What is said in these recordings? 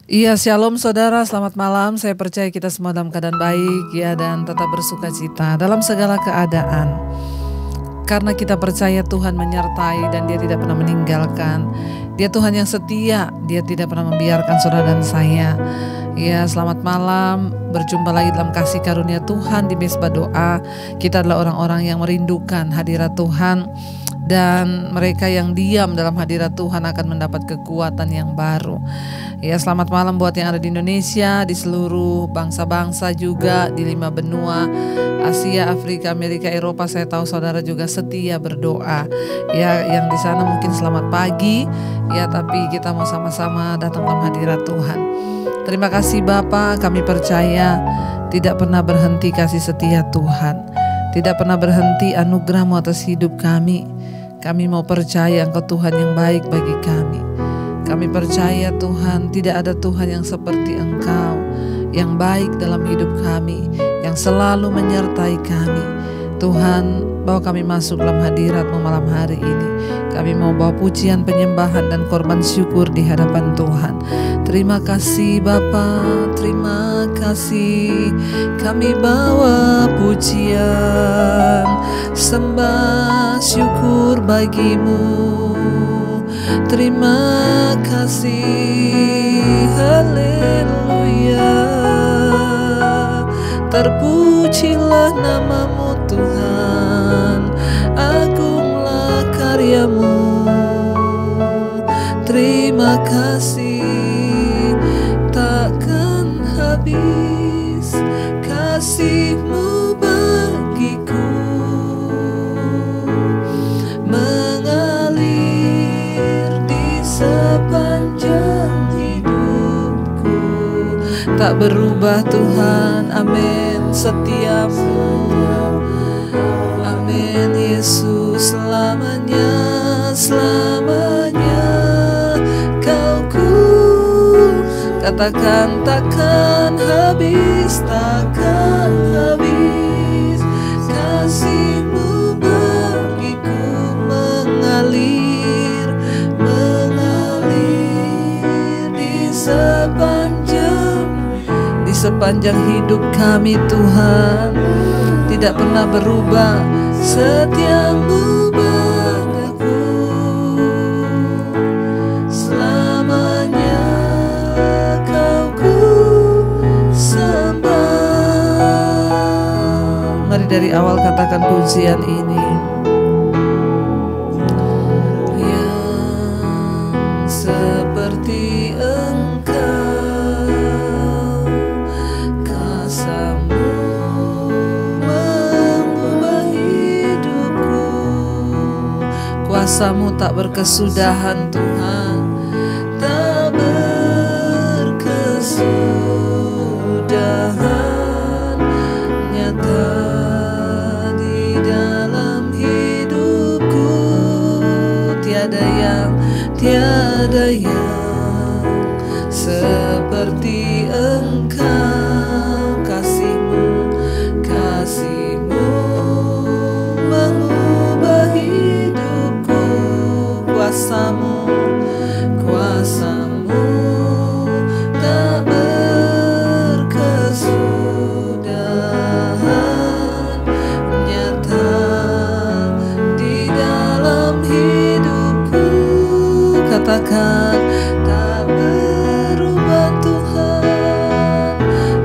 Iya, shalom saudara, selamat malam. Saya percaya kita semua dalam keadaan baik ya, dan tetap bersuka cita dalam segala keadaan. Karena kita percaya Tuhan menyertai dan Dia tidak pernah meninggalkan. Dia Tuhan yang setia, Dia tidak pernah membiarkan saudara dan saya. Ya, selamat malam. Berjumpa lagi dalam kasih karunia Tuhan di Mesbah Doa. Kita adalah orang-orang yang merindukan hadirat Tuhan. Dan mereka yang diam dalam hadirat Tuhan akan mendapat kekuatan yang baru. Ya, selamat malam buat yang ada di Indonesia, di seluruh bangsa-bangsa juga, di 5 benua, Asia, Afrika, Amerika, Eropa. Saya tahu saudara juga setia berdoa. Ya, yang di sana mungkin selamat pagi, ya, tapi kita mau sama-sama datang dalam hadirat Tuhan. Terima kasih Bapa, kami percaya tidak pernah berhenti kasih setia Tuhan. Tidak pernah berhenti anugerah-Mu atas hidup kami. Kami mau percaya Engkau Tuhan yang baik bagi kami. Kami percaya Tuhan, tidak ada Tuhan yang seperti Engkau, yang baik dalam hidup kami, yang selalu menyertai kami. Tuhan, bawa kami masuk dalam hadirat-Mu malam hari ini. Kami mau bawa pujian, penyembahan, dan korban syukur di hadapan Tuhan. Terima kasih Bapa, terima kasih. Kami bawa pujian, sembah syukur bagi-Mu. Terima kasih, haleluya. Terpujilah nama-Mu Tuhan, agunglah karya-Mu. Terima kasih, takkan habis kasih-Mu bagiku, mengalir di sepanjang hidupku. Tak berubah Tuhan, amin, setiamu, amin Yesus, selamanya, selamanya Kau ku katakan takkan habis, takkan habis kasih-Mu bagiku, mengalir, mengalir di sepanjang hidup kami Tuhan. Tidak pernah berubah setia-Mu padaku, selamanya Kau ku sembah. Mari dari awal katakan pujian ini. Yang seperti Engkau, kasih-Mu mengubah hidupku. Kuasa-Mu tak berkesudahan Tuhan, tak berkesudahan, nyata di dalam hidupku. Tiada yang seperti Engkau. Kasih-Mu mengubah hidupku. Kuasa-Mu tak berkesudahan, nyata di dalam hidupku. Katakan tak berubah Tuhan,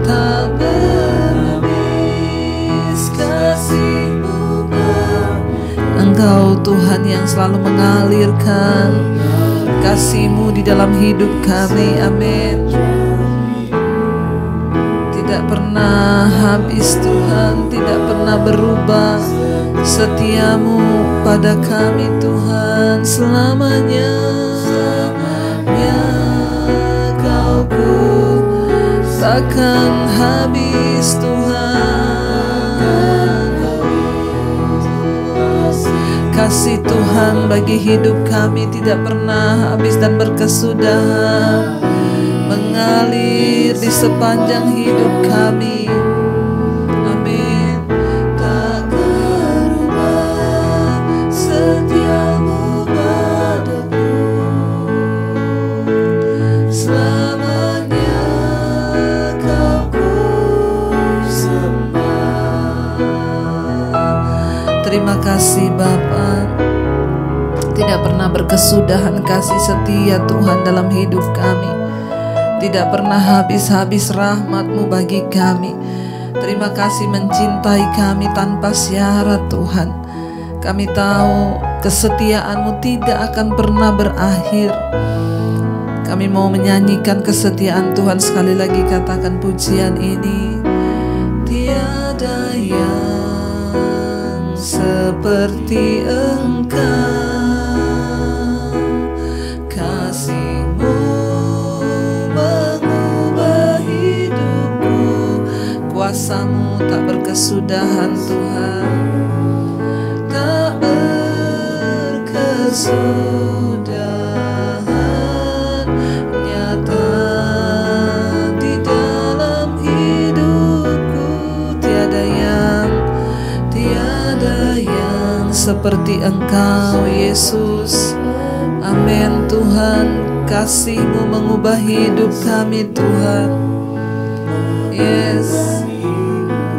tak berhabis kasih-Mu. Engkau Tuhan yang selalu mengalirkan kasih-Mu di dalam hidup kami, amin. Tidak pernah habis Tuhan, tidak pernah berubah setia-Mu pada kami Tuhan, selamanya. Ya, Kau ku takkan habis Tuhan. Kasih Tuhan bagi hidup kami tidak pernah habis dan berkesudahan, mengalir di sepanjang hidup kami. Amin. Tak berubah setia-Mu padaku, selamanya pernah berkesudahan kasih setia Tuhan dalam hidup kami. Tidak pernah habis-habis rahmat-Mu bagi kami. Terima kasih mencintai kami tanpa syarat Tuhan. Kami tahu kesetiaan-Mu tidak akan pernah berakhir. Kami mau menyanyikan kesetiaan Tuhan. Sekali lagi katakan pujian ini. Tiada yang seperti Engkau, kasih-Mu mengubah hidupku, kuasa-Mu tak berkesudahan Tuhan, tak berkesudahan, nyata di dalam hidupku. Tiada yang seperti Engkau Yesus. Amin Tuhan, kasih-Mu mengubah hidup kami Tuhan. Yes,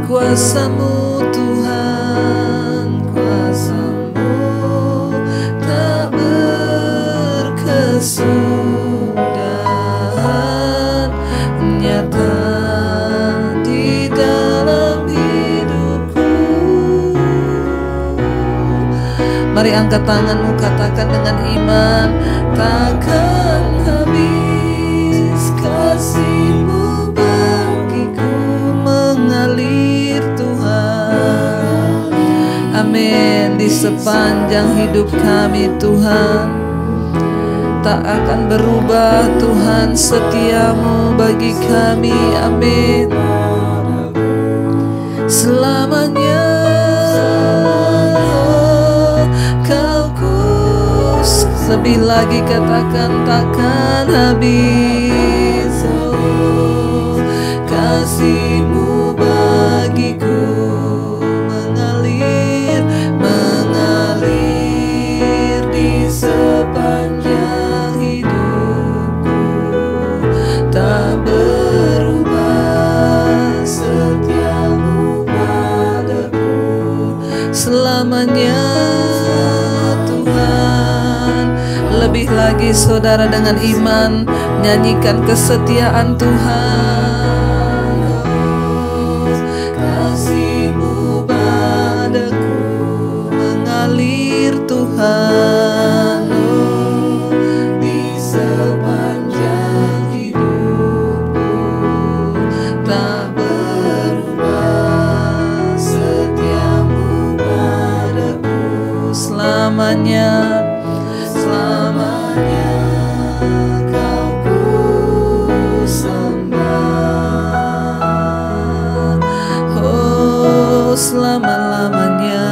kuasa-Mu Tuhan, kuasa-Mu tak berkesudahan, nyata di dalam hidupku. Mari angkat tanganmu, katakan dengan iman, takkan habis kasih-Mu bagiku mengalir Tuhan. Amin. Di sepanjang hidup kami Tuhan, tak akan berubah Tuhan setia-Mu bagi kami. Amin. Selamanya lebih lagi katakan takkan habis. Oh, kasih-Mu bagiku mengalir di sepanjang hidupku, tak berubah setia-Mu padaku selamanya. Lebih lagi saudara dengan iman nyanyikan kesetiaan Tuhan. Oh, kasih-Mu padaku mengalir Tuhan. Oh, di sepanjang hidupku, tak berubah setia-Mu padaku selamanya. Selamanya Kau ku sembah. Oh, selama-lamanya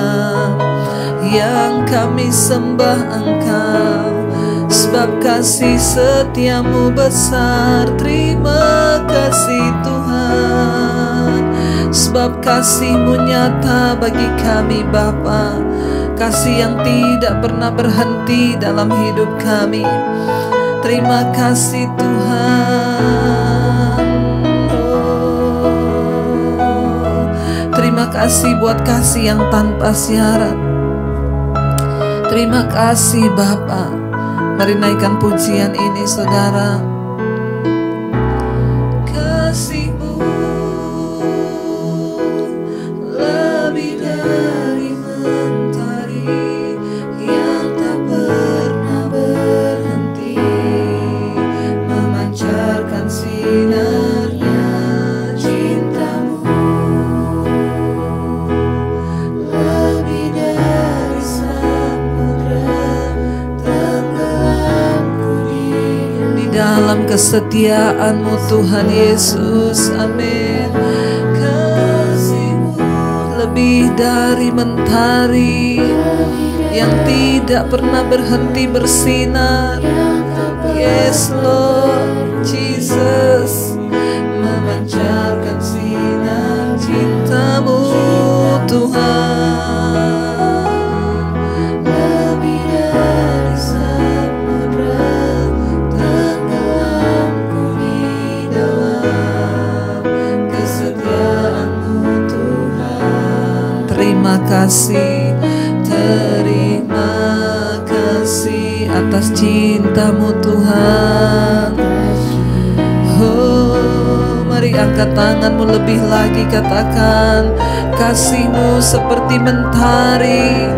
yang kami sembah Engkau, sebab kasih setia-Mu besar. Terima kasih Tuhan, sebab kasih-Mu nyata bagi kami Bapa. Kasih yang tidak pernah berhenti dalam hidup kami. Terima kasih Tuhan. Oh, terima kasih buat kasih yang tanpa syarat. Terima kasih Bapa. Mari naikkan pujian ini saudara. Kasih-Mu lebih dari yang tak pernah berhenti, memancarkan sinarnya cinta-Mu, lebih dari samudra tenggelamku di dalam kesetiaan-Mu Tuhan Yesus. Amin. Kasih-Mu lebih dari mentari yang tidak pernah berhenti bersinar. Yes Lord Jesus, memancarkan sinar cinta-Mu Tuhan, lebih dari samudra tenggelamku di dalam kesetiaan-Mu Tuhan. Terima kasih, terima kasih atas cinta-Mu Tuhan. Oh, mari angkat tanganmu lebih lagi, katakan, kasih-Mu seperti mentari,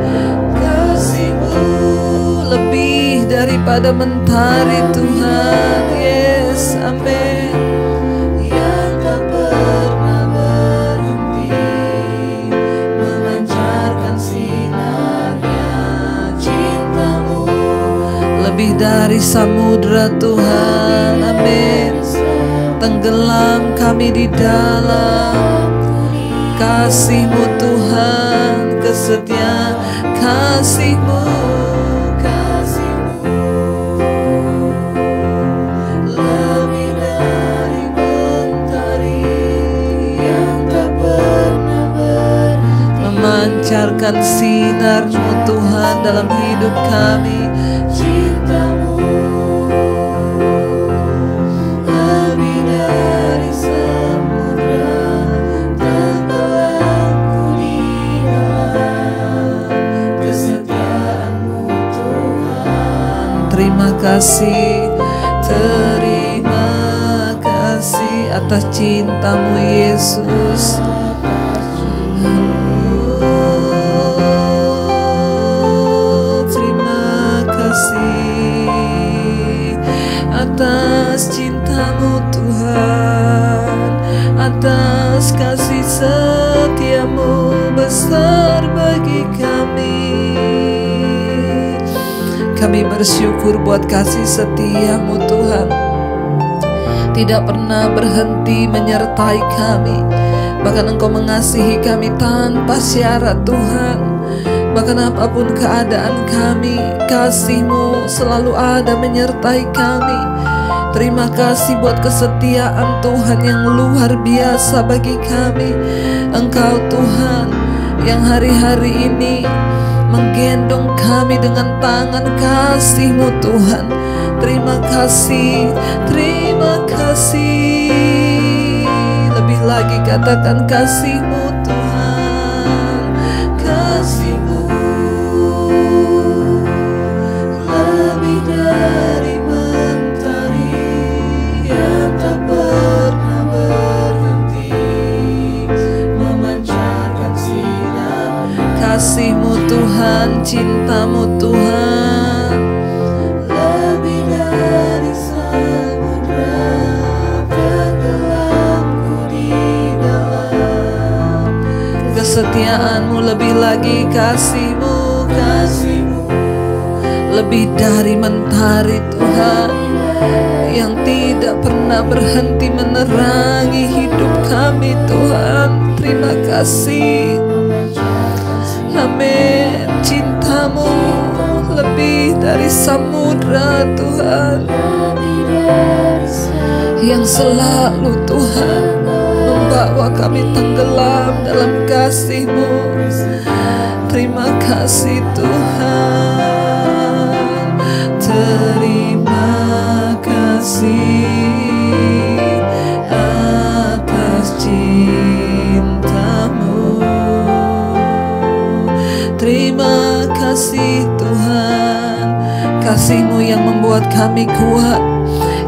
kasih-Mu lebih daripada mentari Tuhan. Yes, amin. Yang tak pernah berhenti memancarkan sinarnya, cinta-Mu lebih dari samudra Tuhan. Amin. Tenggelam kami di dalam kasih-Mu Tuhan, kesetiaan kasih-Mu, kasih-Mu lebih dari mentari yang tak pernah berhenti memancarkan sinar-Mu Tuhan dalam hidup kami. Cinta-Mu lebih dari samudra, tenggelamku di dalam kesetiaan-Mu Tuhan. Terima kasih atas cinta-Mu Yesus. Atas cinta-Mu Tuhan, atas kasih setia-Mu besar bagi kami. Kami bersyukur buat kasih setia-Mu Tuhan, tidak pernah berhenti menyertai kami. Bahkan Engkau mengasihi kami tanpa syarat Tuhan. Bahkan apapun keadaan kami, kasih-Mu selalu ada menyertai kami. Terima kasih buat kesetiaan Tuhan yang luar biasa bagi kami. Engkau Tuhan yang hari-hari ini menggendong kami dengan tangan kasih-Mu Tuhan. Terima kasih, terima kasih. Lebih lagi katakan kasih-Mu Tuhan, kasih-Mu lebih dari mentari yang tak pernah berhenti memancarkan sinar. Kasih-Mu Tuhan, cinta-Mu Tuhan lebih dari samudra, tenggelamku di dalam kesetiaan-Mu. Lebih lagi kasih-Mu, kasih-Mu lebih dari mentari Tuhan yang tidak pernah berhenti menerangi hidup kami Tuhan. Terima kasih. Amin. Cinta-Mu lebih dari samudra Tuhan, yang selalu Tuhan membawa kami tenggelam dalam kasih-Mu. Terima kasih Tuhan, terima kasih atas cinta-Mu. Terima kasih Tuhan, kasih-Mu yang membuat kami kuat,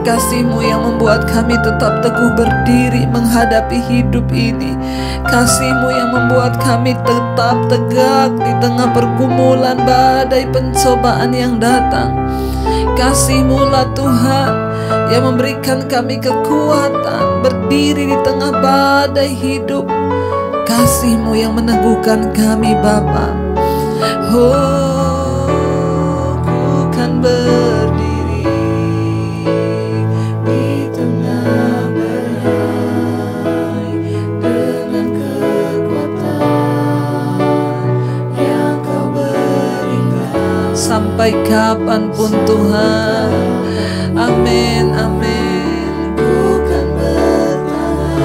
kasih-Mu yang membuat kami tetap teguh berdiri menghadapi hidup ini, kasih-Mu yang membuat kami tetap tegak di tengah pergumulan badai pencobaan yang datang. Kasih-Mu lah Tuhan yang memberikan kami kekuatan berdiri di tengah badai hidup. Kasih-Mu yang meneguhkan kami Bapa. Oh, ku kan berdiri di tengah badai dengan kekuatan yang Kau berikan sampai kapanpun Tuhan. Amin, amin. Ku kan bertahan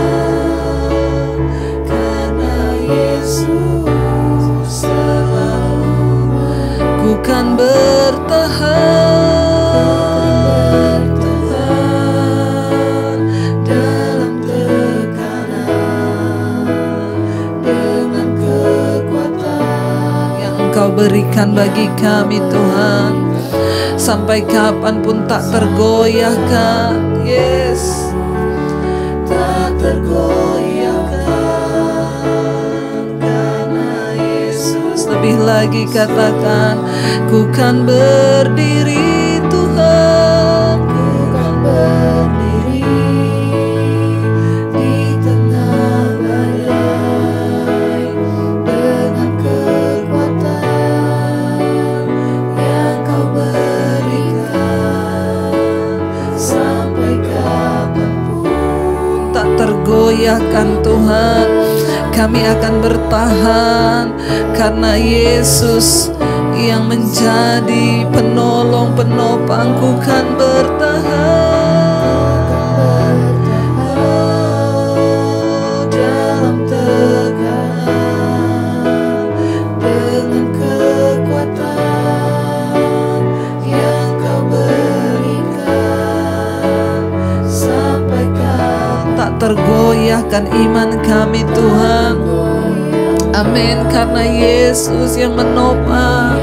karena Yesus selalu. Ku kan bertahan dalam tekanan dengan kekuatan yang Engkau berikan bagi kami Tuhan. sampai kapanpun tak tergoyahkan. Yes, tak tergoyahkan karena Yesus. Lebih lagi katakan, ku kan berdiri Tuhan, ku kan berdiri di tengah badai dengan kekuatan yang kau berikan sampai kapanpun. Tak tergoyahkan Tuhan, kami akan bertahan karena Yesus yang menjadi penolong penopangku kan bertahan dalam tekanan dengan kekuatan yang kau berikan sampai kapan. Tak tergoyahkan iman kami Tuhan. Amin, karena Yesus yang menopang.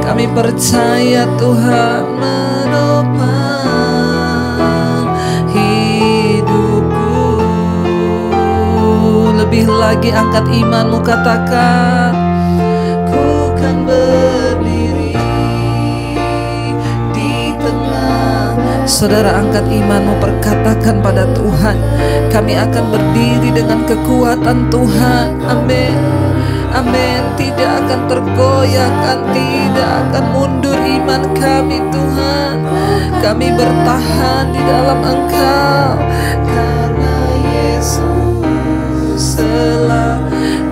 Kami percaya Tuhan menopang hidupku. Lebih lagi angkat imanmu, katakan, ku kan berdiri di tengah. Saudara, angkat imanmu, perkatakan pada Tuhan, kami akan berdiri dengan kekuatan Tuhan. Amin, amin. Tidak akan tergoyahkan, tidak akan mundur iman kami Tuhan. Kami bertahan di dalam Engkau karena Yesus telah,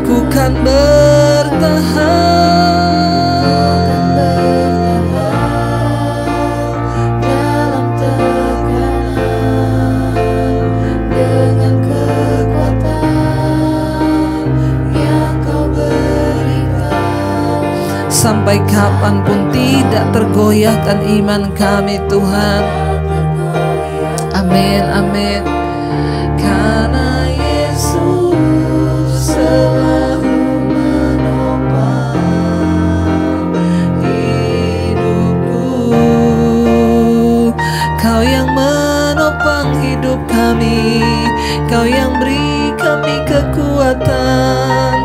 ku kan bertahan dalam tekanan dengan kekuatan yang kau berikan. Sampai kapanpun tidak tergoyahkan iman kami Tuhan. Amin, amin. Karena Yesus selalu menopang hidupku. Kau yang menopang hidup kami, Kau yang beri kami kekuatan.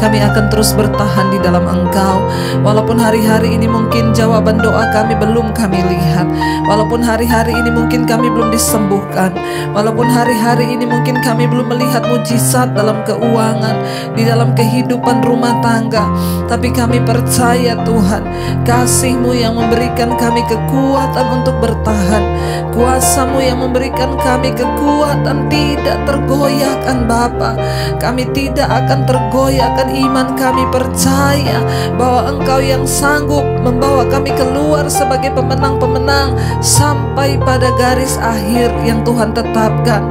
Kami akan terus bertahan di dalam Engkau. Walaupun hari-hari ini mungkin jawaban doa kami belum kami lihat, walaupun hari-hari ini mungkin kami belum disembuhkan, walaupun hari-hari ini mungkin kami belum melihat mujizat dalam keuangan, di dalam kehidupan rumah tangga, tapi kami percaya Tuhan, kasih-Mu yang memberikan kami kekuatan untuk bertahan, kuasa-Mu yang memberikan kami kekuatan tidak tergoyahkan Bapa. Kami tidak akan tergoyahkan, iman kami percaya bahwa Engkau yang sanggup membawa kami keluar sebagai pemenang-pemenang sampai pada garis akhir yang Tuhan tetapkan.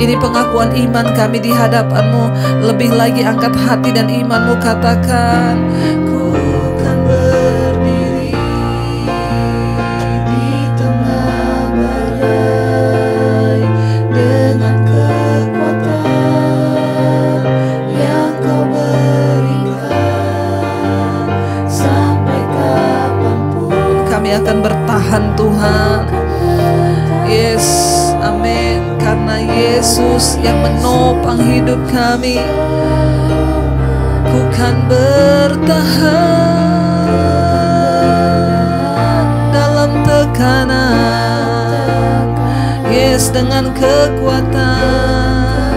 Ini pengakuan iman kami di hadapan-Mu. Lebih lagi angkat hati dan iman-Mu, katakan, ku kan berdiri di tengah badai dengan kekuatan yang Kau berikan sampai kapanpun. Kami akan bertahan Tuhan. Yes, amin. Karena Yesus yang menopang hidup kami, ku kan bertahan dalam tekanan. Yes, dengan kekuatan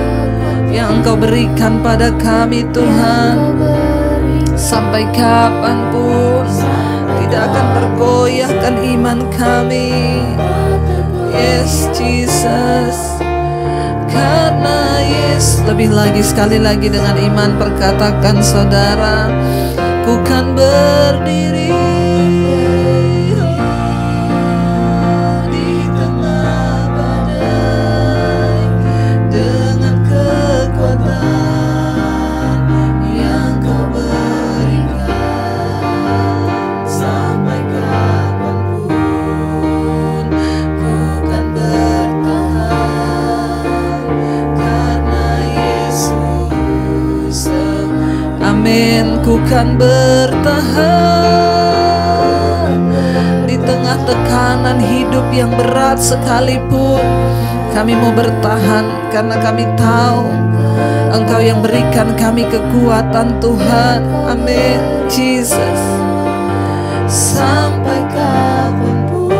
yang Engkau berikan pada kami Tuhan, sampai kapanpun tidak akan tergoyahkan iman kami. Yes, Jesus. Karena Yes, lebih lagi, sekali lagi dengan iman perkatakan saudara, ku kan berdiri di tengah badai dengan kekuatan yang Kau berikan sampai kapanpun. Ku kan bertahan karena Yesus. Amin. Ku kan bertahan di tekanan hidup yang berat sekalipun, kami mau bertahan karena kami tahu Engkau yang berikan kami kekuatan, Tuhan. Amin, Jesus. Sampai kapanpun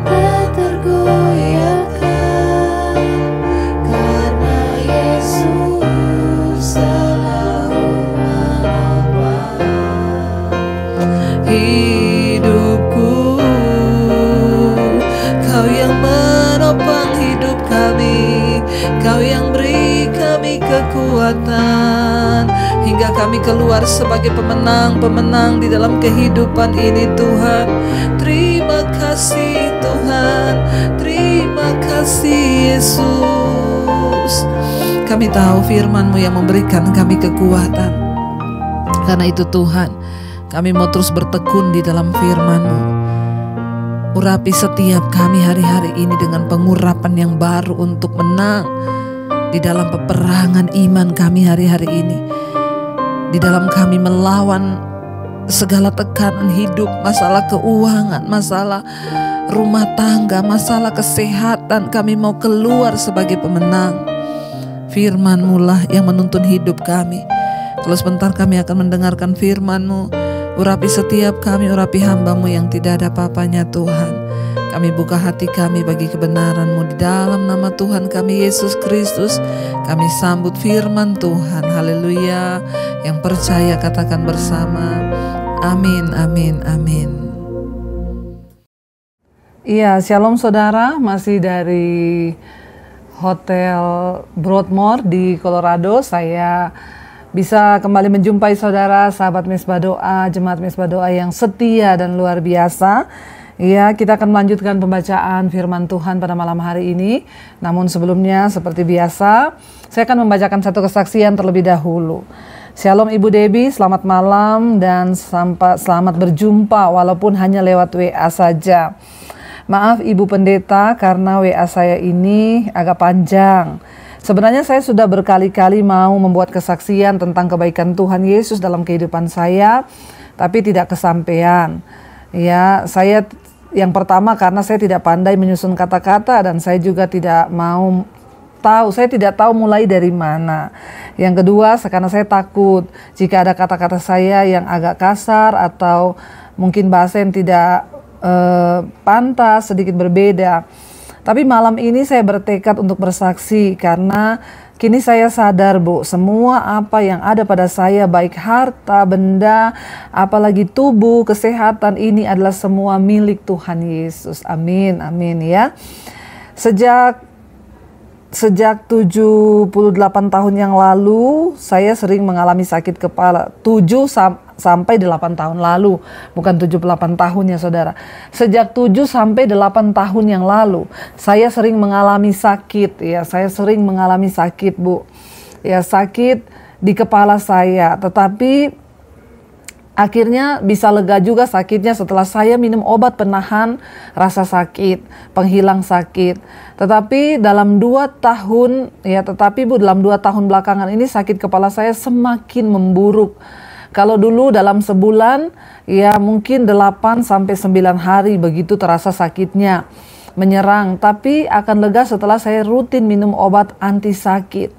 tak tergoyahkan, karena Yesus selalu menopang hidupku. Kau yang menopang hidup kami, Kau yang beri kami kekuatan hingga kami keluar sebagai pemenang-pemenang di dalam kehidupan ini, Tuhan. Terima kasih Tuhan, terima kasih Yesus. Kami tahu firman-Mu yang memberikan kami kekuatan. Karena itu Tuhan, kami mau terus bertekun di dalam firman-Mu. Urapi setiap kami hari-hari ini dengan pengurapan yang baru untuk menang di dalam peperangan iman kami hari-hari ini. Di dalam kami melawan segala tekanan hidup, masalah keuangan, masalah rumah tangga, masalah kesehatan, kami mau keluar sebagai pemenang. Firman-Mu lah yang menuntun hidup kami. Kalau sebentar kami akan mendengarkan firman-Mu. Urapi setiap kami, urapi hamba-Mu yang tidak ada apa-apanya, Tuhan. Kami buka hati kami bagi kebenaran-Mu di dalam nama Tuhan kami Yesus Kristus. Kami sambut firman Tuhan. Haleluya. Yang percaya katakan bersama, amin, amin, amin. Iya, shalom saudara, masih dari Hotel Broadmoor di Colorado. Saya bisa kembali menjumpai saudara, sahabat Mezbah Doa, jemaat Mezbah Doa yang setia dan luar biasa. Ya, kita akan melanjutkan pembacaan firman Tuhan pada malam hari ini. Namun sebelumnya, seperti biasa, saya akan membacakan satu kesaksian terlebih dahulu. Shalom Ibu Debbie, selamat malam dan selamat berjumpa walaupun hanya lewat WA saja. Maaf Ibu Pendeta karena WA saya ini agak panjang. Sebenarnya saya sudah berkali-kali mau membuat kesaksian tentang kebaikan Tuhan Yesus dalam kehidupan saya, tapi tidak kesampaian. Ya, yang pertama karena saya tidak pandai menyusun kata-kata dan saya juga tidak tahu mulai dari mana. Yang kedua, karena saya takut jika ada kata-kata saya yang agak kasar atau mungkin bahasa yang tidak pantas, sedikit berbeda. Tapi malam ini saya bertekad untuk bersaksi karena kini saya sadar Bu, semua apa yang ada pada saya, baik harta, benda, apalagi tubuh, kesehatan, ini adalah semua milik Tuhan Yesus. Amin, amin ya. Sejak 78 tahun yang lalu saya sering mengalami sakit kepala. 7 sampai 8 tahun lalu, bukan 78 tahun ya saudara. Sejak 7 sampai 8 tahun yang lalu saya sering mengalami sakit ya. Saya sering mengalami sakit Bu. Ya, sakit di kepala saya, tetapi akhirnya bisa lega juga sakitnya setelah saya minum obat penahan rasa sakit, penghilang sakit. Tetapi dalam 2 tahun dalam 2 tahun belakangan ini sakit kepala saya semakin memburuk. Kalau dulu dalam sebulan ya mungkin 8 sampai 9 hari begitu terasa sakitnya menyerang, tapi akan lega setelah saya rutin minum obat anti sakit.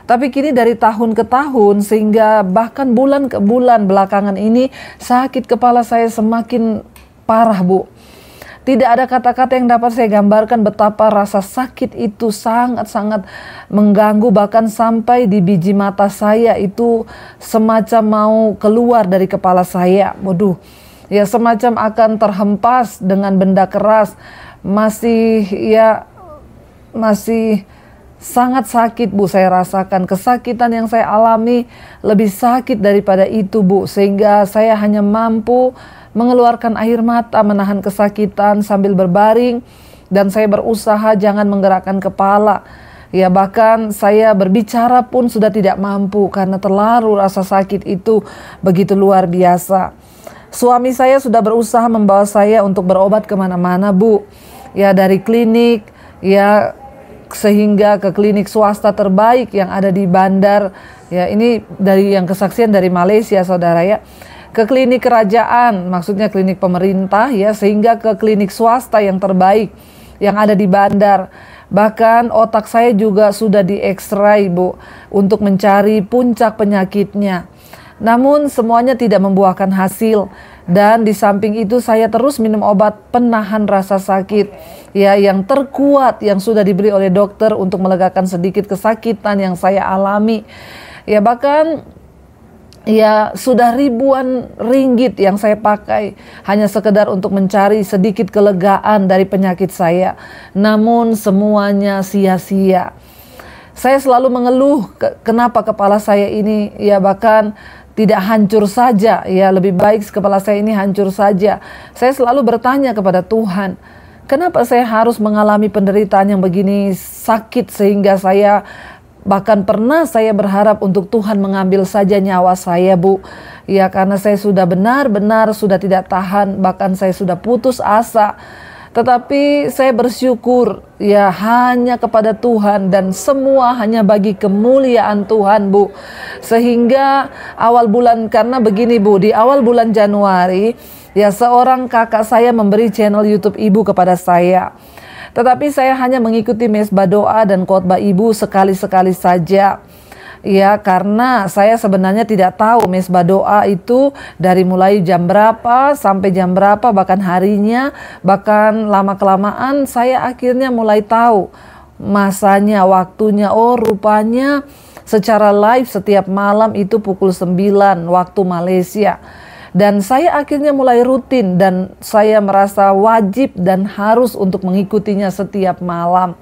Tapi kini dari tahun ke tahun sehingga bahkan bulan ke bulan belakangan ini sakit kepala saya semakin parah Bu. Tidak ada kata-kata yang dapat saya gambarkan betapa rasa sakit itu sangat-sangat mengganggu, bahkan sampai di biji mata saya itu semacam mau keluar dari kepala saya. Waduh, ya semacam akan terhempas dengan benda keras. Masih sangat sakit Bu, saya rasakan kesakitan yang saya alami lebih sakit daripada itu Bu, sehingga saya hanya mampu mengeluarkan air mata, menahan kesakitan sambil berbaring, dan saya berusaha jangan menggerakkan kepala. Ya, bahkan saya berbicara pun sudah tidak mampu karena terlalu rasa sakit itu begitu luar biasa. Suami saya sudah berusaha membawa saya untuk berobat kemana-mana Bu. Ya, dari klinik, ya sehingga ke klinik swasta terbaik yang ada di bandar. Ya, ini dari yang kesaksian dari Malaysia saudara ya. ke klinik kerajaan, maksudnya klinik pemerintah ya, sehingga ke klinik swasta yang terbaik yang ada di bandar. Bahkan otak saya juga sudah di-X-ray, Bu, untuk mencari puncak penyakitnya. Namun semuanya tidak membuahkan hasil. Dan di samping itu saya terus minum obat penahan rasa sakit ya, yang terkuat yang sudah diberi oleh dokter untuk melegakan sedikit kesakitan yang saya alami. Ya bahkan ya sudah ribuan ringgit yang saya pakai hanya sekedar untuk mencari sedikit kelegaan dari penyakit saya. Namun semuanya sia-sia. Saya selalu mengeluh kenapa kepala saya ini ya bahkan tidak hancur saja ya, lebih baik kepala saya ini hancur saja. Saya selalu bertanya kepada Tuhan, kenapa saya harus mengalami penderitaan yang begini sakit sehingga saya bahkan pernah saya berharap untuk Tuhan mengambil saja nyawa saya, Bu. Ya karena saya sudah benar-benar sudah tidak tahan, bahkan saya sudah putus asa. Tetapi saya bersyukur ya hanya kepada Tuhan dan semua hanya bagi kemuliaan Tuhan, Bu. Sehingga awal bulan, karena begini, Bu, di awal bulan Januari ya seorang kakak saya memberi channel YouTube Ibu kepada saya. Tetapi saya hanya mengikuti mesbah doa dan khotbah Ibu sekali-sekali saja. Ya karena saya sebenarnya tidak tahu mesbah doa itu dari mulai jam berapa sampai jam berapa, bahkan harinya, bahkan lama-kelamaan saya akhirnya mulai tahu masanya, waktunya. Oh rupanya secara live setiap malam itu pukul 9 waktu Malaysia. Dan saya akhirnya mulai rutin dan saya merasa wajib dan harus untuk mengikutinya setiap malam.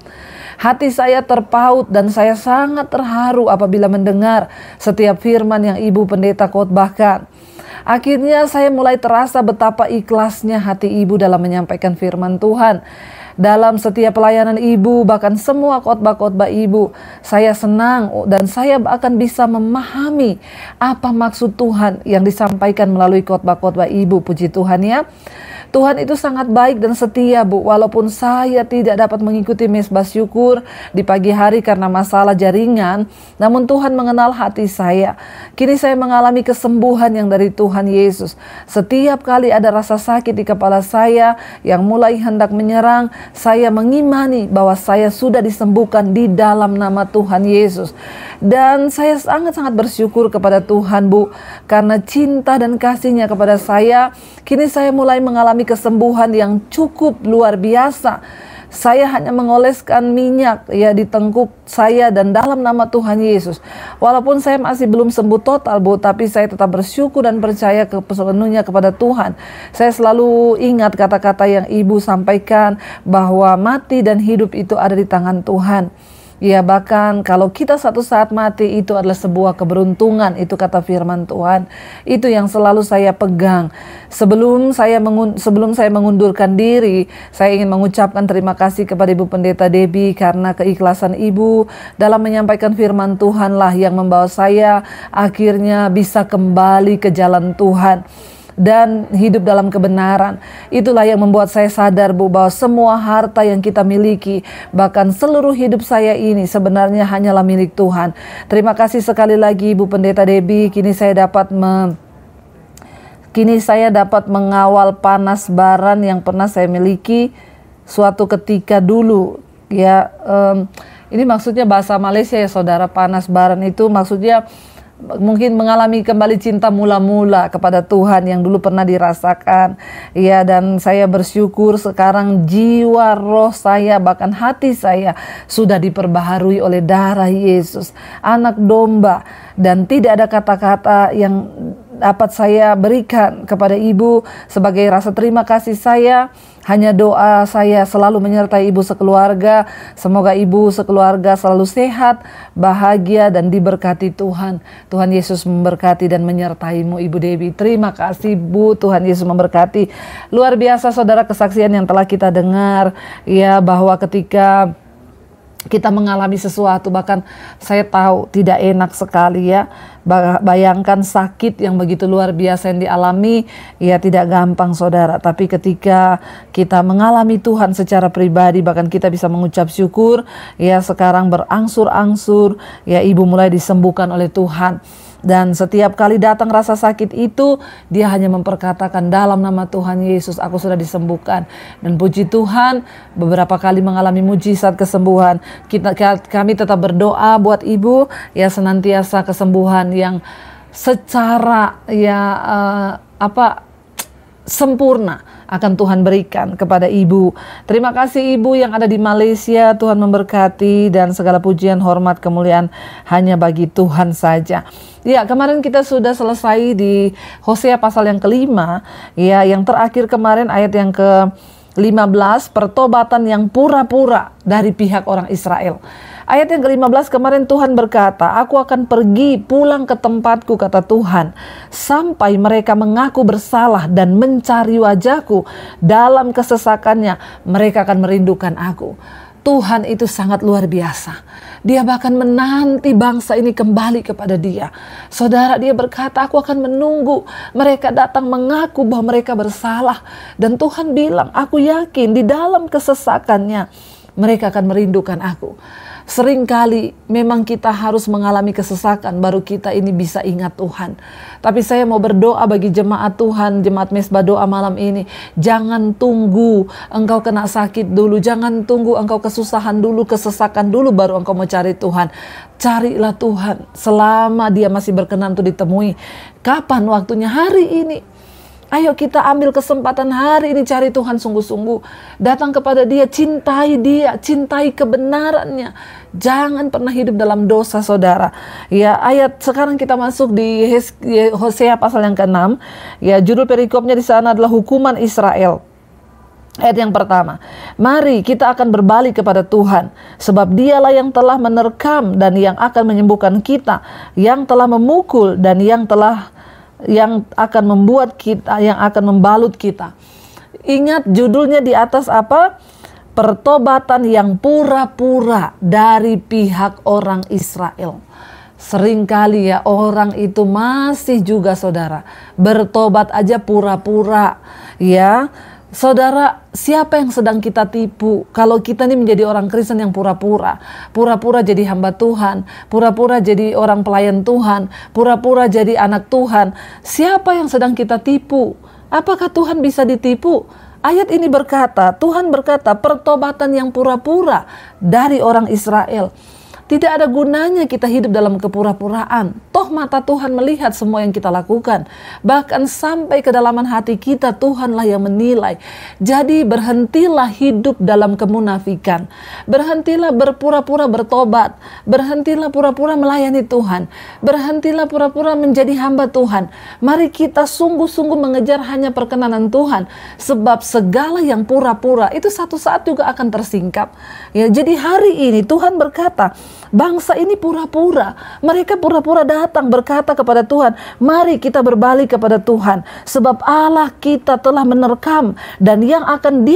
Hati saya terpaut dan saya sangat terharu apabila mendengar setiap firman yang Ibu Pendeta khotbahkan. Akhirnya saya mulai terasa betapa ikhlasnya hati Ibu dalam menyampaikan firman Tuhan. Dalam setiap pelayanan Ibu, bahkan semua khotbah-khotbah Ibu, saya senang dan saya akan bisa memahami apa maksud Tuhan yang disampaikan melalui khotbah-khotbah Ibu. Puji Tuhan ya. Tuhan itu sangat baik dan setia, Bu. Walaupun saya tidak dapat mengikuti mesbah syukur di pagi hari karena masalah jaringan, namun Tuhan mengenal hati saya. Kini saya mengalami kesembuhan yang dari Tuhan Yesus. Setiap kali ada rasa sakit di kepala saya yang mulai hendak menyerang, saya mengimani bahwa saya sudah disembuhkan di dalam nama Tuhan Yesus. Dan saya sangat-sangat bersyukur kepada Tuhan, Bu, karena cinta dan kasih-Nya kepada saya. Kini saya mulai mengalami kesembuhan yang cukup luar biasa. Saya hanya mengoleskan minyak ya di tengkuk saya dan dalam nama Tuhan Yesus. Walaupun saya masih belum sembuh total, Bu, tapi saya tetap bersyukur dan percaya sepenuhnya kepada Tuhan. Saya selalu ingat kata-kata yang Ibu sampaikan bahwa mati dan hidup itu ada di tangan Tuhan. Ya bahkan kalau kita satu saat mati itu adalah sebuah keberuntungan, itu kata firman Tuhan. Itu yang selalu saya pegang. Sebelum saya mengundurkan diri, saya ingin mengucapkan terima kasih kepada Ibu Pendeta Debbie karena keikhlasan Ibu dalam menyampaikan firman Tuhanlah yang membawa saya akhirnya bisa kembali ke jalan Tuhan dan hidup dalam kebenaran. Itulah yang membuat saya sadar, Bu, bahwa semua harta yang kita miliki, bahkan seluruh hidup saya ini sebenarnya hanyalah milik Tuhan. Terima kasih sekali lagi Ibu Pendeta Debbie. Kini saya dapat mengawal panas baran yang pernah saya miliki suatu ketika dulu. Ya, ini maksudnya bahasa Malaysia ya saudara. Panas baran itu maksudnya mungkin mengalami kembali cinta mula-mula kepada Tuhan yang dulu pernah dirasakan. Ya, dan saya bersyukur sekarang jiwa, roh saya, bahkan hati saya sudah diperbaharui oleh darah Yesus, anak domba. Dan tidak ada kata-kata yang dapat saya berikan kepada Ibu sebagai rasa terima kasih saya. Hanya doa saya selalu menyertai Ibu sekeluarga. Semoga Ibu sekeluarga selalu sehat, bahagia, dan diberkati Tuhan. Tuhan Yesus memberkati dan menyertaimu, Ibu Debbie. Terima kasih, Bu. Tuhan Yesus memberkati. Luar biasa saudara kesaksian yang telah kita dengar. Ya, bahwa ketika kita mengalami sesuatu, bahkan saya tahu tidak enak sekali ya. Bayangkan sakit yang begitu luar biasa yang dialami, ya tidak gampang saudara. Tapi ketika kita mengalami Tuhan secara pribadi, bahkan kita bisa mengucap syukur, ya sekarang berangsur-angsur, ya Ibu mulai disembuhkan oleh Tuhan. Dan setiap kali datang rasa sakit itu, dia hanya memperkatakan, dalam nama Tuhan Yesus aku sudah disembuhkan. Dan puji Tuhan, beberapa kali mengalami mujizat kesembuhan. Kami tetap berdoa buat ibu, ya senantiasa kesembuhan yang secara sempurna akan Tuhan berikan kepada ibu. Terima kasih ibu yang ada di Malaysia, Tuhan memberkati, dan segala pujian, hormat, kemuliaan hanya bagi Tuhan saja. Ya, kemarin kita sudah selesai di Hosea pasal yang kelima, ya, yang terakhir kemarin ayat yang ke-15, pertobatan yang pura-pura dari pihak orang Israel. Ayat yang ke-15 kemarin Tuhan berkata, aku akan pergi pulang ke tempatku, kata Tuhan, sampai mereka mengaku bersalah dan mencari wajahku dalam kesesakannya, mereka akan merindukan aku. Tuhan itu sangat luar biasa. Dia bahkan menanti bangsa ini kembali kepada dia. Saudara, dia berkata, aku akan menunggu mereka datang mengaku bahwa mereka bersalah. Dan Tuhan bilang, aku yakin di dalam kesesakannya mereka akan merindukan aku. Seringkali memang kita harus mengalami kesesakan baru kita ini bisa ingat Tuhan. Tapi saya mau berdoa bagi jemaat Tuhan, jemaat Mesbah Doa malam ini. Jangan tunggu engkau kena sakit dulu. Jangan tunggu engkau kesusahan dulu, kesesakan dulu baru engkau mau cari Tuhan. Carilah Tuhan selama dia masih berkenan untuk ditemui. Kapan waktunya? Hari ini. Ayo kita ambil kesempatan hari ini, cari Tuhan sungguh-sungguh. Datang kepada dia, cintai kebenarannya. Jangan pernah hidup dalam dosa, saudara. Ya, ayat sekarang kita masuk di Hosea pasal yang ke-6. Ya, judul perikopnya di sana adalah hukuman Israel. Ayat yang pertama, mari kita akan berbalik kepada Tuhan, sebab dialah yang telah menerkam dan yang akan menyembuhkan kita, yang telah memukul dan yang akan membuat kita, yang akan membalut kita. Ingat judulnya di atas apa? Pertobatan yang pura-pura dari pihak orang Israel. Seringkali ya orang itu masih juga, saudara, bertobat aja pura-pura. Ya, saudara, siapa yang sedang kita tipu? Kalau kita ini menjadi orang Kristen yang pura-pura, pura-pura jadi hamba Tuhan, pura-pura jadi orang pelayan Tuhan, pura-pura jadi anak Tuhan. Siapa yang sedang kita tipu? Apakah Tuhan bisa ditipu? Ayat ini berkata, Tuhan berkata, pertobatan yang pura-pura dari orang Israel. Tidak ada gunanya kita hidup dalam kepura-puraan. Toh mata Tuhan melihat semua yang kita lakukan. Bahkan sampai kedalaman hati kita, Tuhanlah yang menilai. Jadi berhentilah hidup dalam kemunafikan. Berhentilah berpura-pura bertobat. Berhentilah pura-pura melayani Tuhan. Berhentilah pura-pura menjadi hamba Tuhan. Mari kita sungguh-sungguh mengejar hanya perkenanan Tuhan. Sebab segala yang pura-pura itu satu saat juga akan tersingkap. Ya, jadi hari ini Tuhan berkata, bangsa ini pura-pura. Mereka pura-pura datang berkata kepada Tuhan, mari kita berbalik kepada Tuhan. Sebab Allah kita telah menerkam. Dan dia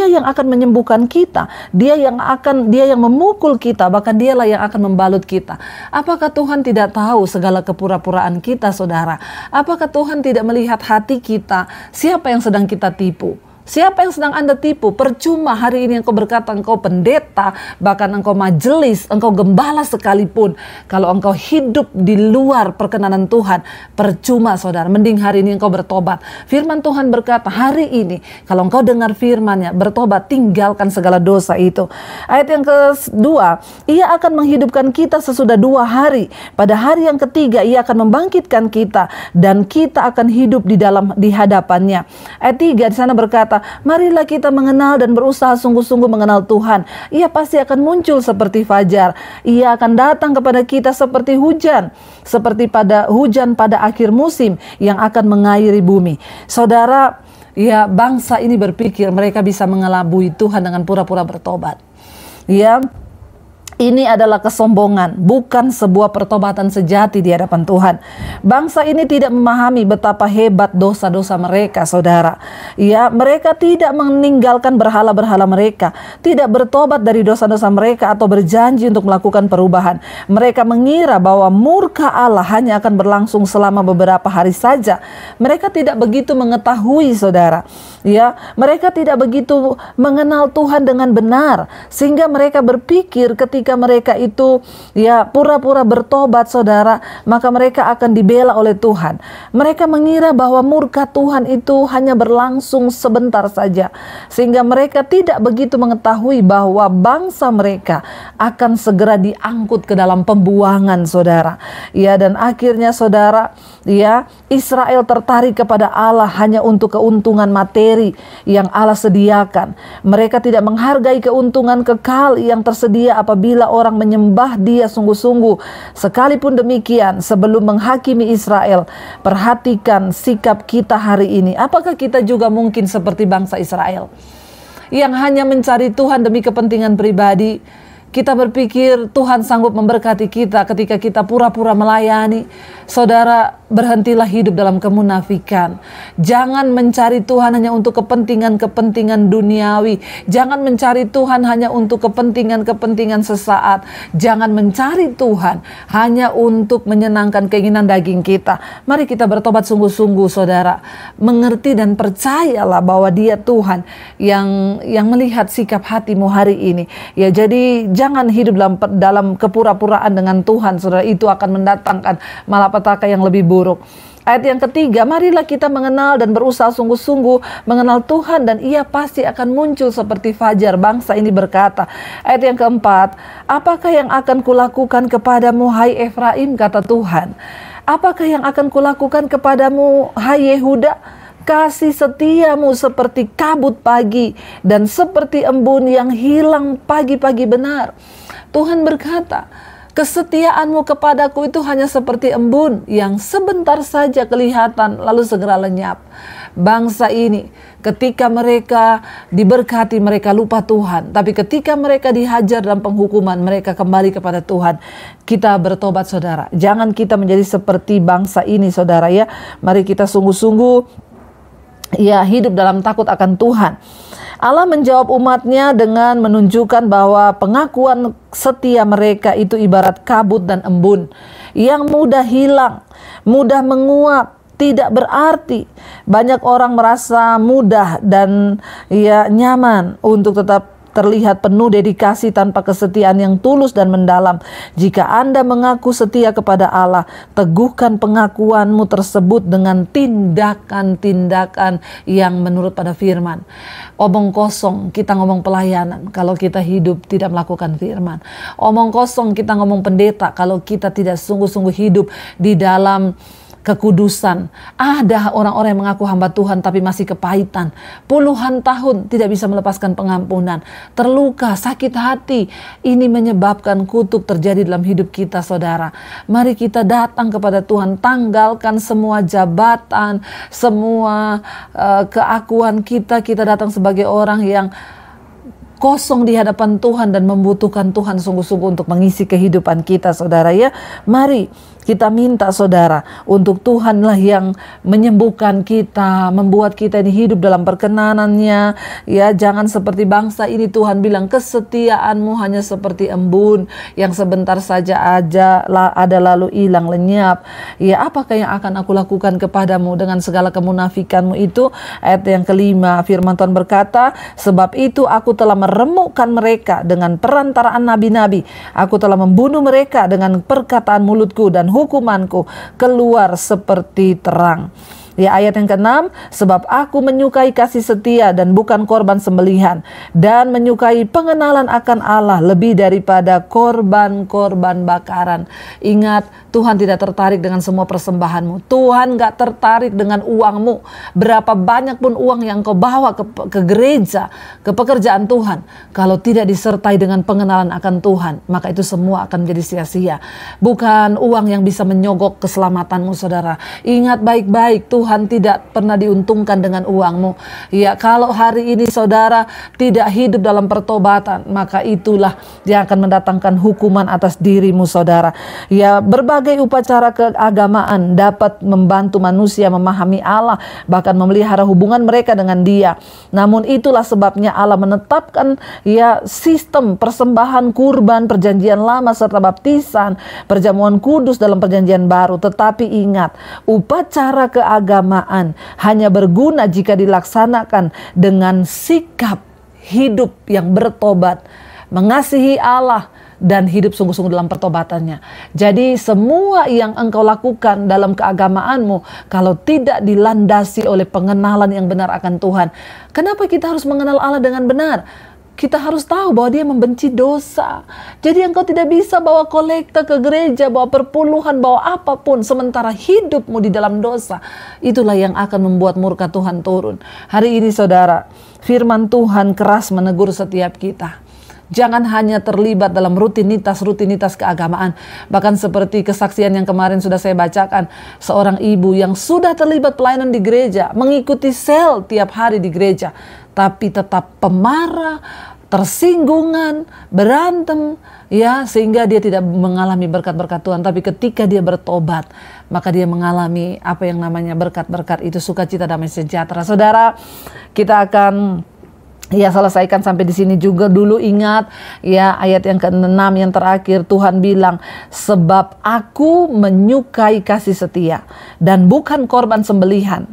yang akan menyembuhkan kita. Dia yang memukul kita. Bahkan dialah yang akan membalut kita. Apakah Tuhan tidak tahu segala kepura-puraan kita, saudara? Apakah Tuhan tidak melihat hati kita? Siapa yang sedang kita tipu? Siapa yang sedang Anda tipu? Percuma hari ini engkau berkata engkau pendeta, bahkan engkau majelis, engkau gembala sekalipun. Kalau engkau hidup di luar perkenanan Tuhan, percuma, saudara. Mending hari ini engkau bertobat. Firman Tuhan berkata hari ini, kalau engkau dengar firman-Nya, bertobat, tinggalkan segala dosa itu. Ayat yang kedua, Ia akan menghidupkan kita sesudah 2 hari. Pada hari yang ketiga, Ia akan membangkitkan kita, dan kita akan hidup di hadapannya. Ayat 3 di sana berkata, marilah kita mengenal dan berusaha sungguh-sungguh mengenal Tuhan. Ia pasti akan muncul seperti fajar. Ia akan datang kepada kita seperti hujan. Seperti hujan pada akhir musim yang akan mengairi bumi. Saudara, ya bangsa ini berpikir mereka bisa mengelabui Tuhan dengan pura-pura bertobat. Ya, ini adalah kesombongan, bukan sebuah pertobatan sejati di hadapan Tuhan. Bangsa ini tidak memahami betapa hebat dosa-dosa mereka, saudara. Ya, mereka tidak meninggalkan berhala-berhala mereka, tidak bertobat dari dosa-dosa mereka atau berjanji untuk melakukan perubahan. Mereka mengira bahwa murka Allah hanya akan berlangsung selama beberapa hari saja. Mereka tidak begitu mengetahui, saudara. Ya, mereka tidak begitu mengenal Tuhan dengan benar, sehingga mereka berpikir ketika ketika mereka itu ya pura-pura bertobat saudara, maka mereka akan dibela oleh Tuhan. Mereka mengira bahwa murka Tuhan itu hanya berlangsung sebentar saja, sehingga mereka tidak begitu mengetahui bahwa bangsa mereka akan segera diangkut ke dalam pembuangan saudara. Ya, dan akhirnya saudara, ya, Israel tertarik kepada Allah hanya untuk keuntungan materi yang Allah sediakan. Mereka tidak menghargai keuntungan kekal yang tersedia apabila orang menyembah Dia sungguh-sungguh. Sekalipun demikian, sebelum menghakimi Israel, perhatikan sikap kita hari ini. Apakah kita juga mungkin seperti bangsa Israel yang hanya mencari Tuhan demi kepentingan pribadi? Kita berpikir Tuhan sanggup memberkati kita ketika kita pura-pura melayani. Saudara, berhentilah hidup dalam kemunafikan. Jangan mencari Tuhan hanya untuk kepentingan-kepentingan duniawi. Jangan mencari Tuhan hanya untuk kepentingan-kepentingan sesaat. Jangan mencari Tuhan hanya untuk menyenangkan keinginan daging kita. Mari kita bertobat sungguh-sungguh saudara. Mengerti dan percayalah bahwa Dia Tuhan yang melihat sikap hatimu hari ini. Ya, jadi jangan hidup dalam kepura-puraan dengan Tuhan, saudara. Itu akan mendatangkan malapetaka yang lebih buruk. Ayat yang ketiga, marilah kita mengenal dan berusaha sungguh-sungguh mengenal Tuhan, dan Ia pasti akan muncul seperti fajar. Bangsa ini berkata. Ayat yang keempat, apakah yang akan kulakukan kepadamu, hai Efraim, kata Tuhan. Apakah yang akan kulakukan kepadamu, hai Yehuda? Kasih setiamu seperti kabut pagi dan seperti embun yang hilang pagi-pagi benar. Tuhan berkata, kesetiaanmu kepadaku itu hanya seperti embun yang sebentar saja kelihatan lalu segera lenyap. Bangsa ini ketika mereka diberkati mereka lupa Tuhan, tapi ketika mereka dihajar dalam penghukuman mereka kembali kepada Tuhan. Kita bertobat saudara, jangan kita menjadi seperti bangsa ini saudara ya. Mari kita sungguh-sungguh ya hidup dalam takut akan Tuhan. Allah menjawab umatnya dengan menunjukkan bahwa pengakuan setia mereka itu ibarat kabut dan embun yang mudah hilang, mudah menguap, tidak berarti. Banyak orang merasa mudah dan ya nyaman untuk tetap terlihat penuh dedikasi tanpa kesetiaan yang tulus dan mendalam. Jika Anda mengaku setia kepada Allah, teguhkan pengakuanmu tersebut dengan tindakan-tindakan yang menurut pada firman. Omong kosong kita ngomong pelayanan kalau kita hidup tidak melakukan firman. Omong kosong kita ngomong pendeta kalau kita tidak sungguh-sungguh hidup di dalam kekudusan. Ada orang-orang yang mengaku hamba Tuhan tapi masih kepahitan. Puluhan tahun tidak bisa melepaskan pengampunan. Terluka, sakit hati. Ini menyebabkan kutuk terjadi dalam hidup kita saudara. Mari kita datang kepada Tuhan. Tanggalkan semua jabatan, semua keakuan kita. Kita datang sebagai orang yang kosong di hadapan Tuhan dan membutuhkan Tuhan sungguh-sungguh untuk mengisi kehidupan kita saudara ya. Mari kita minta saudara untuk Tuhanlah yang menyembuhkan kita, membuat kita ini hidup dalam perkenanannya ya. Jangan seperti bangsa ini. Tuhan bilang kesetiaanmu hanya seperti embun yang sebentar saja ada lalu hilang lenyap. Ya, apakah yang akan aku lakukan kepadamu dengan segala kemunafikanmu itu? Ayat yang kelima, firman Tuhan berkata, sebab itu aku telah meremukkan mereka dengan perantaraan nabi-nabi. Aku telah membunuh mereka dengan perkataan mulutku, dan hukumanku keluar seperti terang. Ya, ayat yang ke-6, sebab aku menyukai kasih setia dan bukan korban sembelihan, dan menyukai pengenalan akan Allah lebih daripada korban-korban bakaran. Ingat, Tuhan tidak tertarik dengan semua persembahanmu. Tuhan gak tertarik dengan uangmu. Berapa banyak pun uang yang kau bawa ke gereja, ke pekerjaan Tuhan, kalau tidak disertai dengan pengenalan akan Tuhan, maka itu semua akan menjadi sia-sia. Bukan uang yang bisa menyogok keselamatanmu saudara. Ingat baik-baik, Tuhan tidak pernah diuntungkan dengan uangmu. Ya, kalau hari ini saudara tidak hidup dalam pertobatan, maka itulah yang akan mendatangkan hukuman atas dirimu saudara. Ya, berbagai upacara keagamaan dapat membantu manusia memahami Allah, bahkan memelihara hubungan mereka dengan Dia. Namun itulah sebabnya Allah menetapkan ya sistem persembahan kurban perjanjian lama serta baptisan, perjamuan kudus dalam perjanjian baru. Tetapi ingat, upacara keagamaan hanya berguna jika dilaksanakan dengan sikap hidup yang bertobat, mengasihi Allah, dan hidup sungguh-sungguh dalam pertobatannya. Jadi semua yang engkau lakukan dalam keagamaanmu, kalau tidak dilandasi oleh pengenalan yang benar akan Tuhan. Kenapa kita harus mengenal Allah dengan benar? Kita harus tahu bahwa Dia membenci dosa. Jadi engkau tidak bisa bawa kolekta ke gereja, bawa perpuluhan, bawa apapun, sementara hidupmu di dalam dosa. Itulah yang akan membuat murka Tuhan turun. Hari ini saudara, firman Tuhan keras menegur setiap kita. Jangan hanya terlibat dalam rutinitas keagamaan. Bahkan seperti kesaksian yang kemarin sudah saya bacakan. Seorang ibu yang sudah terlibat pelayanan di gereja, mengikuti sel tiap hari di gereja, tapi tetap pemarah, tersinggungan, berantem, ya, sehingga dia tidak mengalami berkat-berkat Tuhan. Tapi ketika dia bertobat, maka dia mengalami apa yang namanya berkat-berkat itu, sukacita, damai sejahtera. Saudara, kita akan selesaikan sampai di sini juga. Dulu ingat ya ayat yang ke-6 yang terakhir, Tuhan bilang, sebab aku menyukai kasih setia dan bukan korban sembelihan,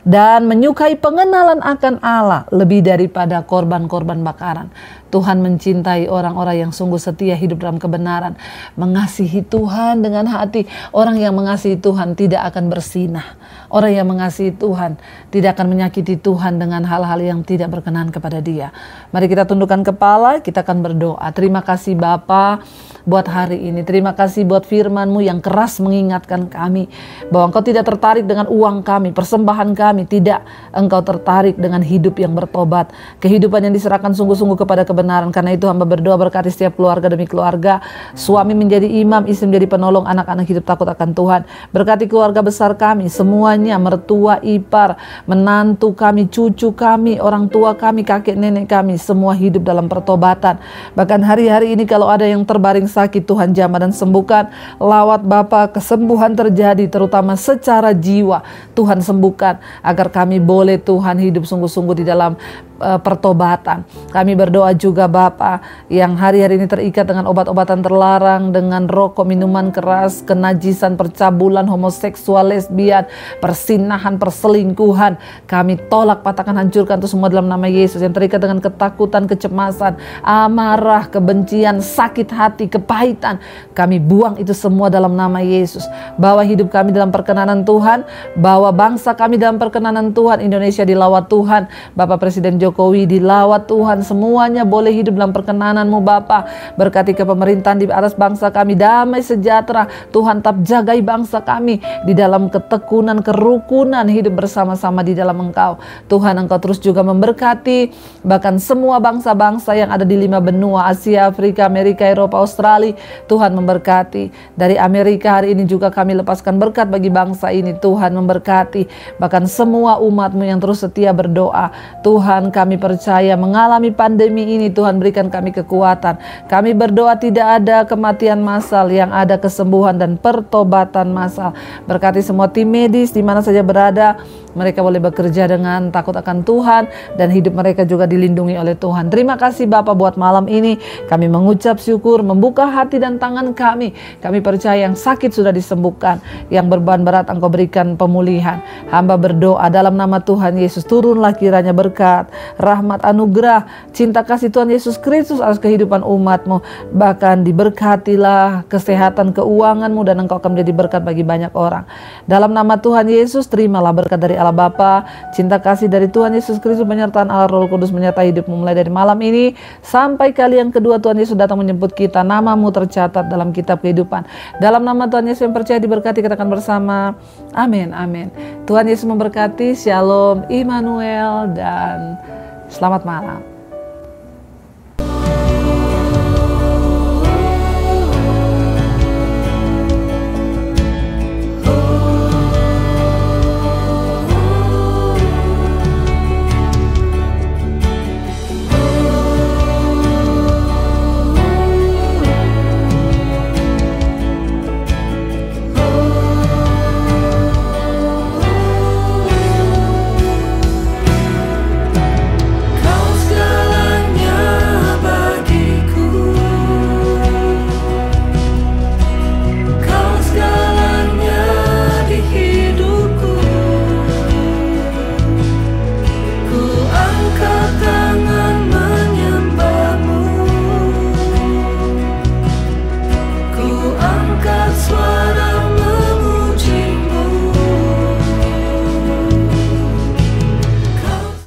dan menyukai pengenalan akan Allah lebih daripada korban-korban bakaran. Tuhan mencintai orang-orang yang sungguh setia hidup dalam kebenaran, mengasihi Tuhan dengan hati. Orang yang mengasihi Tuhan tidak akan bersinah. Orang yang mengasihi Tuhan tidak akan menyakiti Tuhan dengan hal-hal yang tidak berkenan kepada Dia. Mari kita tundukkan kepala, kita akan berdoa. Terima kasih Bapa buat hari ini. Terima kasih buat firman-Mu yang keras mengingatkan kami bahwa Engkau tidak tertarik dengan uang kami, persembahan kami. Tidak, Engkau tertarik dengan hidup yang bertobat, kehidupan yang diserahkan sungguh-sungguh kepada kebenaran. Karena itu hamba berdoa berkati setiap keluarga demi keluarga. Suami menjadi imam, istri menjadi penolong, anak-anak hidup takut akan Tuhan. Berkati keluarga besar kami semuanya, mertua, ipar, menantu kami, cucu kami, orang tua kami, kakek nenek kami, semua hidup dalam pertobatan. Bahkan hari-hari ini kalau ada yang terbaring sakit, Tuhan jamah dan sembuhkan. Lawat Bapa, kesembuhan terjadi terutama secara jiwa. Tuhan sembuhkan agar kami boleh Tuhan hidup sungguh-sungguh di dalam pertobatan. Kami berdoa juga Bapa yang hari-hari ini terikat dengan obat-obatan terlarang, dengan rokok, minuman keras, kenajisan, percabulan, homoseksual, lesbian, persinahan, perselingkuhan. Kami tolak, patahkan, hancurkan itu semua dalam nama Yesus. Yang terikat dengan ketakutan, kecemasan, amarah, kebencian, sakit hati, kepahitan, kami buang itu semua dalam nama Yesus. Bawa hidup kami dalam perkenanan Tuhan, bawa bangsa kami dalam perkenanan Tuhan. Indonesia dilawat Tuhan, Bapak Presiden Jokowi dilawat Tuhan, semuanya boleh hidup dalam perkenanan-Mu Bapa. Berkati kepemerintahan di atas bangsa kami, damai sejahtera. Tuhan tetap jagai bangsa kami di dalam ketekunan, kerukunan, hidup bersama-sama di dalam Engkau. Tuhan, Engkau terus juga memberkati bahkan semua bangsa-bangsa yang ada di 5 benua, Asia, Afrika, Amerika, Eropa, Australia. Tuhan memberkati. Dari Amerika hari ini juga kami lepaskan berkat bagi bangsa ini. Tuhan memberkati bahkan semua umat-Mu yang terus setia berdoa. Tuhan, kami percaya mengalami pandemi ini, Tuhan berikan kami kekuatan. Kami berdoa tidak ada kematian massal, yang ada kesembuhan dan pertobatan massal. Berkati semua tim medis di mana saja berada, mereka boleh bekerja dengan takut akan Tuhan dan hidup mereka juga dilindungi oleh Tuhan. Terima kasih Bapa buat malam ini. Kami mengucap syukur, membuka hati dan tangan kami. Kami percaya yang sakit sudah disembuhkan, yang beban berat Engkau berikan pemulihan. Hamba berdoa dalam nama Tuhan Yesus, turunlah kiranya berkat, rahmat, anugerah, cinta kasih Tuhan Yesus Kristus atas kehidupan umat-Mu. Bahkan diberkatilah kesehatan keuangan-Mu dan Engkau akan menjadi berkat bagi banyak orang. Dalam nama Tuhan Yesus, terimalah berkat dari Allah Bapa, cinta kasih dari Tuhan Yesus Kristus, penyertaan Allah Roh Kudus menyertai hidupmu mulai dari malam ini sampai kali yang kedua Tuhan Yesus datang menjemput kita. Nama-Mu tercatat dalam kitab kehidupan. Dalam nama Tuhan Yesus yang percaya diberkati, katakan bersama, amin, amin. Tuhan Yesus memberkati. Shalom, Immanuel, dan selamat malam.